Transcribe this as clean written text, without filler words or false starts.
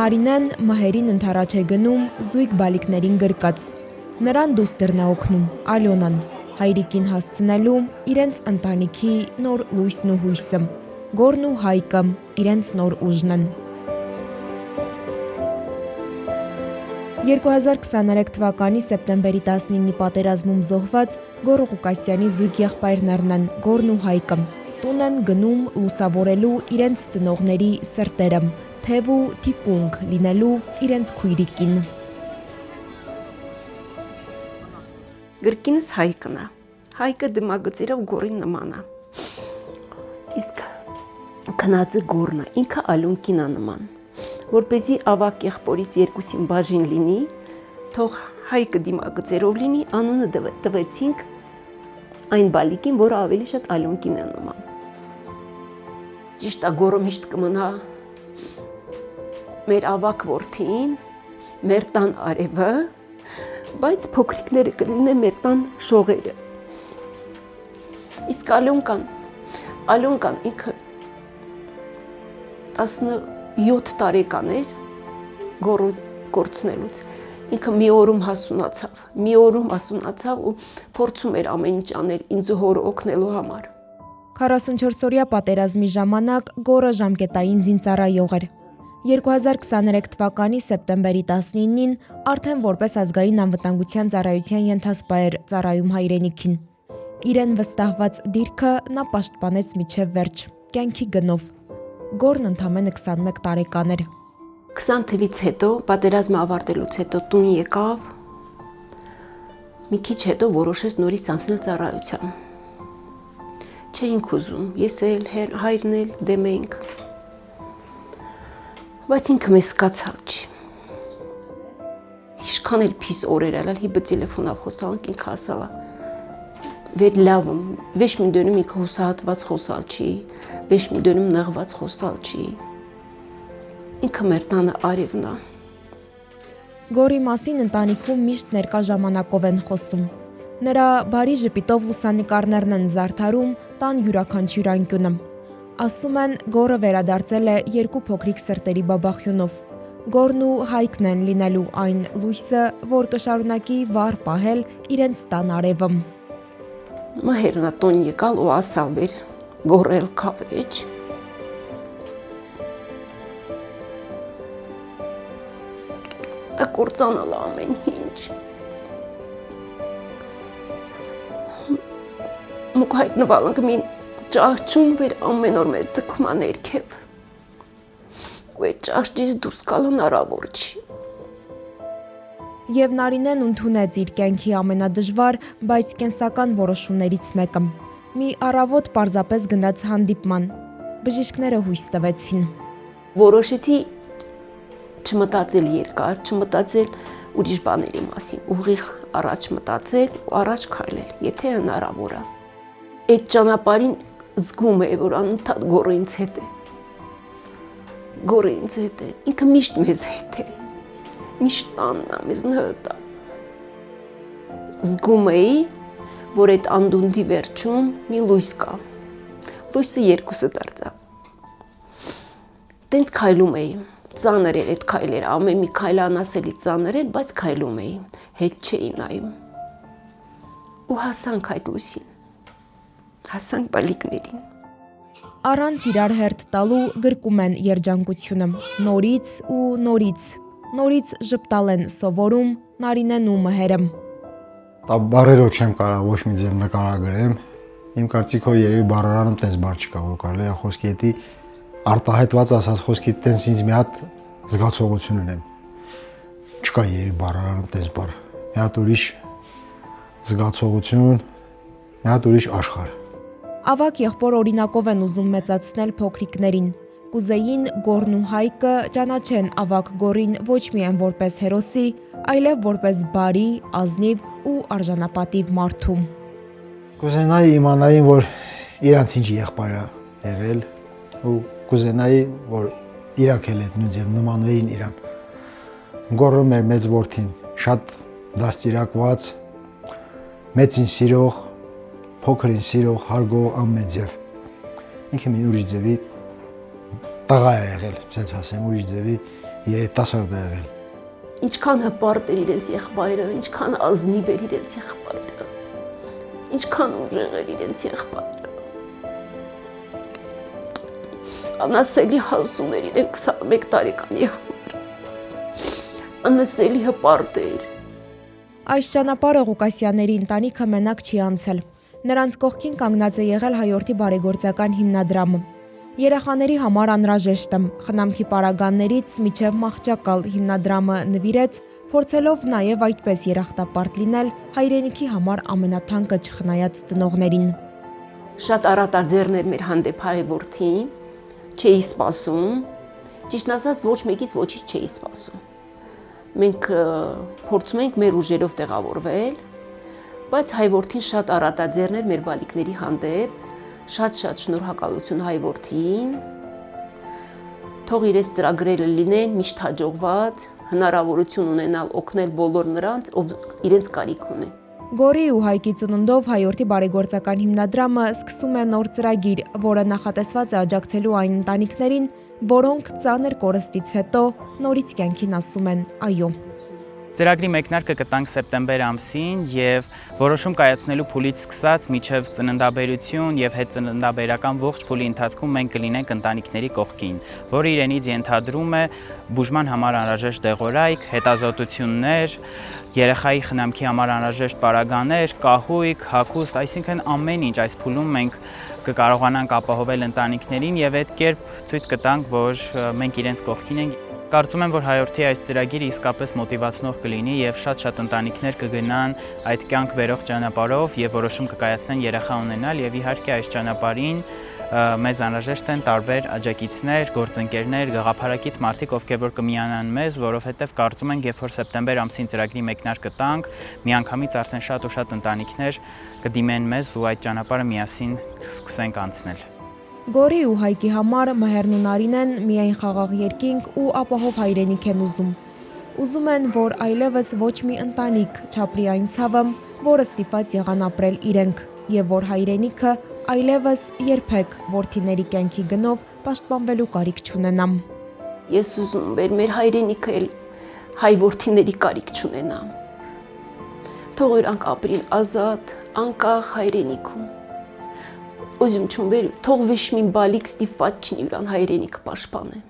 Նարինեն մահերին ընդառաջ է գնում զույգ բալիկներին գրկած։ Նրան դուստրն է օգնում Ալյոնան, հայրիկին հասցնելու իրենց ընտանիքի նոր լույսն ու հույսը։ Գորն ու Հայկը իրենց նոր ուժն են։ 2023 թվականի սեպտեմբերի 19-ի պատերազմում զոհված Գոռ Ղուկասյանի զույգ եղբայրներն են Գորն ու Հայկը։ Տուն են գնում լուսավորելու իրենց ծնողների սրտերը, թև ու թիկունք լինելու իրենց քույրիկին։ Գրկինս Հայկն է։ Հայկը դիմագծերով Գոռին նման է։ Իսկ քնածը Գոռն է, ինքը Ալյոնքին է նման։ Որպեսզի ավակ եղբորից երկուսին բաժին լինի, թող Հայկը դիմագծերով լինի, անունը տվեցինք այն բալիկին, որը ավելի շատ Ալյոնքին է նման։ Ճիշտ է, Գոռը միշտ կմնա մեր ավակ որդին, մեր տան արևը, բայց փոքրիկները կլինեն մեր տան շողերը։ Իսկ Ալյոնկան ինքը 17 տարեկան էր Գոռը կորցնելուց։ Ինքը մի օրում հասունացավ ու փորձում էր ամեն ինչ անել ինձ ու հորը օգնելու համար։ 44-օրյա պատերազմի ժամանակ Գոռը ժամկետային զինծառայող էր։ 2023 թվականի սեպտեմբերի 19-ին արդեն որպես ազգային անվտանգության ծառայության ենթասպա էր ծառայում հայրենիքին։ Իրեն վստահված դիրքը նա պաշտպանեց մինչև վերջ, կյանքի գնով։ Գոռն ընդամենը 21 տարեկան էր։ 20 թվից հետո, պատերազմը ավարտելուց հետո տուն եկավ, մի քիչ հետո որոշեց նորից անցնել ծառայության։ Չէինք ուզում, ես էլ, հայրն էլ դեմ էինք։ Բայց ինքը մեզ սկացալ չի։ Իշքան էլ պիս օրեր ալալ, հիբը տելեֆոնավ խոսալանք ինքը ասալա։ Վեր լավում, վեշ մի դոնում ինքը հուսահատված խոսալ չի, վեշ մի դոնում նեղված խոսալ չի։ Ինքը մեր տանը արևն է։ Գոռի մասին ընտանիքում միշտ ներկա ժամանակով են խոսում։ Նրա բարի ժպիտով լուսանկարներն են զարդարում տան յուրաքանչյուր անկյունը։ Ասում են, Գոռը վերադարձել է երկու փոքրիկ սրտերի բաբախյունով։ Գոռն ու Հայկն են լինելու այն լույսը, որ կշարունակի վառ պահել իրենց տան արևը։ Մահերն է տուն եկալ ու ասալ վեր Գոռել քավեջ։ Դա կործանալ ամեն ինչ։ Մուկ հայտնվալանք մին ճահճում վեր ամեն օր մեզ ձգումա ներքև։ Ու այդ ճահճից դուրս գալու հնարավոր չի։ Եվ Նարինեն ընդունեց իր կյանքի ամենադժվար, բայց կենսական որոշումներից մեկը։ Մի առավոտ պարզապես գնաց հանդիպման։ Բժիշկները հույս տվեցին։ Որոշեցի չմտածել երկար, չմտածել ուրիշ բաների մասին, ուղիղ առաջ մտածել ու առաջ քայլել, եթե հնարավոր է։ Այդ ճանապարհին զգում է, որ անընդհատ Գոռը ինձ հետ է։ Գոռը ինձ հետ է, ինքը միշտ մեզ հետ է։ Միշտ տանն է, մեզ նհատա։ Զգում էի, որ այդ անդունդի վերջում մի լույս կա։ Լույսը երկուսը դարձավ։ Տենց քայլում էի, ծանր էր այդ քայլերը, ամեն մի քայլը անասելի ծանր էր, բայց քայլում էի, հետ չէի նայում։ Ու հասանք այդ լույսին, հասանք բալիկներին։ Առանց իրար հերթ տալու գրկում են երջանկությունը, նորից ժպտալ են սովորում Նարինեն ու Մհերը։ Բառերով չեմ կարող ոչ մի ձև նկարագրեմ, իմ կարծիքով երևի բառարանում տես բառ չկա, որ կարելի է խոսքի հետի արտահայտված ասած խոսքի տենց ինձ մի հատ զգացողություն ունեմ։ Չկա երևի բառարանում տես բառ, մի հատ ուրիշ զգացողություն, մի հատ ուրիշ աշխարհ։ Ավակ եղբոր օրինակով են ուզում մեծացնել փոքրիկներին։ Կուզեին Գոռն ու Հայկը ճանաչեն ավակ Գոռին ոչ միայն որպես հերոսի, այլև որպես բարի, ազնիվ ու արժանապատիվ մարդու։ Կուզենայի իմանային, որ իրանց ինչ եղբայր է եղել ու կուզենայի, որ իրանք էլ այդ նույն նմանվեին իրան։ Գոռում էր մեծ որդին, շատ դաստիարակված, մեծին սիրող, փոքրին սիրող, հարգող ամեն ձև։ Ինքը մի ուրիշ ձևի տղա է եղել, ասենց ասեմ, ուրիշ ձևի երիտասարդ է եղել։ Ինչքան հպարտ էր իրենց եղբայրը, ինչքան ազնիվ էր իրենց եղբայրը, ինչքան ուժեղ էր իրենց եղբայրը։ Անասելի հասուն էր իրեն 21 տարեկան եղբայրը, անասելի հպարտ էր։ Այս ճանապարհը Ղուկասյանների ընտանիքը մենակ չի անցել։ Նրանց կողքին կանգնած է եղել հայորդի բարեգործական հիմնադրամը։ Երեխաների համար անհրաժեշտ է խնամքի պարագաներից մինչև մահճակալ հիմնադրամը նվիրեց, փորձելով նաև այդպես երախտապարտ լինել հայրենիքի համար ամենաթանկը չխնայած ծնողներին։ Շատ առատաձեռն էր մեր հանդեպ հայ որդին, չէի սպասում, ճիշտն ասած ոչ մեկից ոչինչ չէի սպասում։ Մենք փորձում ենք մեր ուժերով տեղավորվել, բայց հայ որդին շատ առատաձեռն էր մեր բալիկների հանդեպ, շատ շնորհակալություն հայ որդին, թող իրենց ծրագրերը լինեն միշտ հաջողված, հնարավորություն ունենալ օգնել բոլոր նրանց, ով իրենց կարիք ունեն։ Գորի ու Հայկի ծնունդով հայորդի բարեգործական հիմնադրամը սկսում է նոր ծրագիր, որը նախատեսված է աջակցելու այն ընտանիքներին, որոնք ծանր կորստից հետո նորից կյանքին ասում են այո։ Ծրագրի մեկնարկը կտանք սեպտեմբեր ամսին եւ որոշում կայացնելու փուլից սկսած մինչեւ ծննդաբերություն եւ հետծննդաբերական ողջ փուլի ընթացքում մենք կլինենք ընտանիքների կողքին, որը իրենից ենթադրում է բուժման համար անհրաժեշտ դեղորայք, հետազոտություններ, երեխայի խնամքի համար անհրաժեշտ պարագաներ, կահույք, հագուստ, այսինքն ամեն ինչ այս փուլում մենք կկարողանանք ապահովել ընտանիքներին եւ այդ կերպ ցույց կտանք, որ մենք իրենց կողքին ենք։ Կարծում եմ, որ հայորդի այս ծրագիրը իսկապես մոտիվացնող կլինի եւ շատ ընտանիքներ կգնան այդ կյանք բերող ճանապարհով եւ որոշում կկայացնեն երեխա ունենալ եւ իհարկե այս ճանապարհին մեզ անհրաժեշտ են տարբեր աջակիցներ, գործընկերներ, գաղափարակից մարդիկ, ովքեր որ կմիանան մեզ, որովհետեւ կարծում ենք, երբ որ սեպտեմբեր ամսին ծրագրի մեկնարկը տանք, միանգամից արդեն շատ ընտանիքներ կդիմեն մեզ ու այդ ճանապարհը միասին սկսենք անցնել։ Գորի ու Հայկի համար Մհերն ու Նարինեն միայն խաղաղ երկինք ու ապահով հայրենիք են ուզում։ Ուզում են, որ այլևս ոչ մի ընտանիք չապրի այն ցավը, որը ստիպված եղան ապրել իրենք, եւ որ հայրենիքը այլևս երբեք որդիների կյանքի գնով պաշտպանվելու կարիք չունենա։ Ես ուզում եմ մեր հայրենիքը էլ հայ որդիների կարիք չունենա։ Թող իրանք ապրին ազատ, անկախ հայրենիքում։ Ուզում չունեմ, թող ոչ մի բալիկ ստիպված չի իրան հայրենիքը պաշտպանեն։